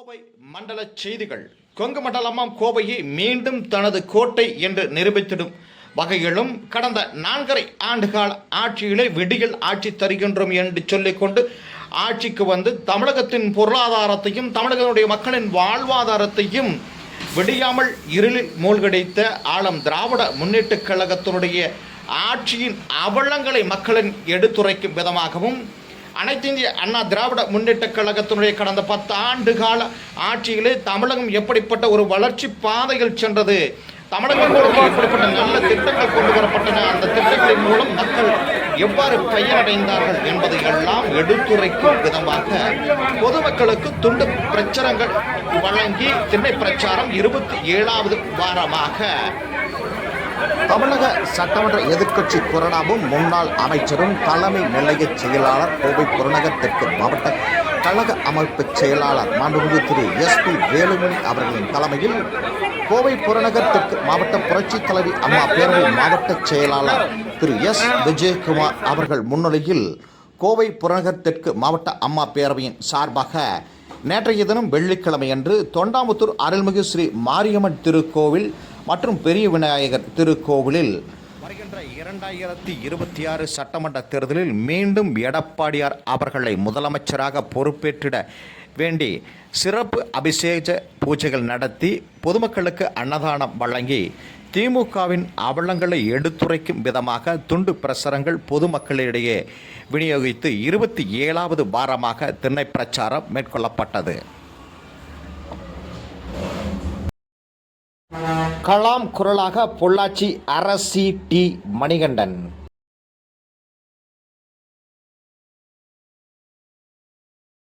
கோவை மண்டல செய்திகள். கொங்கு மண்டலமாம் கோவையை மீண்டும் தனது கோட்டை என்று நிரூபித்திடும் வகையிலும் கடந்த 4.5 ஆண்டுகால ஆட்சியிலே விடியல் ஆட்சி தருகின்றோம் என்று சொல்லிக்கொண்டு ஆட்சிக்கு வந்து தமிழகத்தின் பொருளாதாரத்தையும் தமிழகத்தினுடைய மக்களின் வாழ்வாதாரத்தையும் விடியாமல் இருளில் மூழ்கடித்த ஆளும் திராவிட முன்னேற்றக் கழகத்தினுடைய ஆட்சியின் அவலங்களை மக்களின் எடுத்துரைக்கும் விதமாகவும் அனைத்து இந்திய அண்ணா திராவிட முன்னேற்றக் கழகத்தினுடைய கடந்த 10 ஆண்டு கால ஆட்சியிலே தமிழகம் எப்படிப்பட்ட ஒரு வளர்ச்சி பாதையில் சென்றது, தமிழகம் எப்படிப்பட்ட நல்ல திட்டங்கள் கொண்டு வரப்பட்டன, அந்த திட்டங்களின் மூலம் மக்கள் எவ்வாறு பயனடைந்தார்கள் என்பதை எல்லாம் எடுத்துரைக்கும் விதமாக பொதுமக்களுக்கு துண்டு பிரச்சாரங்கள் வழங்கி திண்ணை பிரச்சாரம் 27வது வாரமாக தமிழக சட்டமன்ற எதிர்க்கட்சி கொறடாவும் முன்னாள் அமைச்சரும் தலைமை நிலைய செயலாளர் கோவை புறநகர் தெற்கு மாவட்ட கழக அமைப்பு செயலாளர் மாண்புமிகு திரு SP வேலுமணி அவர்களின் தலைமையில் கோவை புறநகர் தெற்கு மாவட்ட புரட்சித் தலைவி அம்மா பேரவை மாவட்ட செயலாளர் திரு S விஜயகுமார் அவர்கள் முன்னிலையில் கோவை புறநகர் தெற்கு மாவட்ட அம்மா பேரவையின் சார்பாக நேற்றைய தினம் வெள்ளிக்கிழமையன்று தொண்டாமுத்தூர் அருள்மிகு ஸ்ரீ மாரியம்மன் திருக்கோவில் மற்றும் பெரிய விநாயகர் திருக்கோவிலில் வருகின்ற 2026 சட்டமன்ற தேர்தலில் மீண்டும் எடப்பாடியார் அவர்களை முதலமைச்சராக பொறுப்பேற்றிட வேண்டி சிறப்பு அபிஷேக பூஜைகள் நடத்தி பொதுமக்களுக்கு அன்னதானம் வழங்கி திமுகவின் அவலங்களை எடுத்துரைக்கும் விதமாக துண்டு பிரசுரங்கள் பொதுமக்களிடையே விநியோகித்து 27வது வாரமாக திண்ணை பிரச்சாரம் மேற்கொள்ளப்பட்டது. கலாம் குரலாக பொள்ளாச்சி அரசி டி மணிகண்டன்.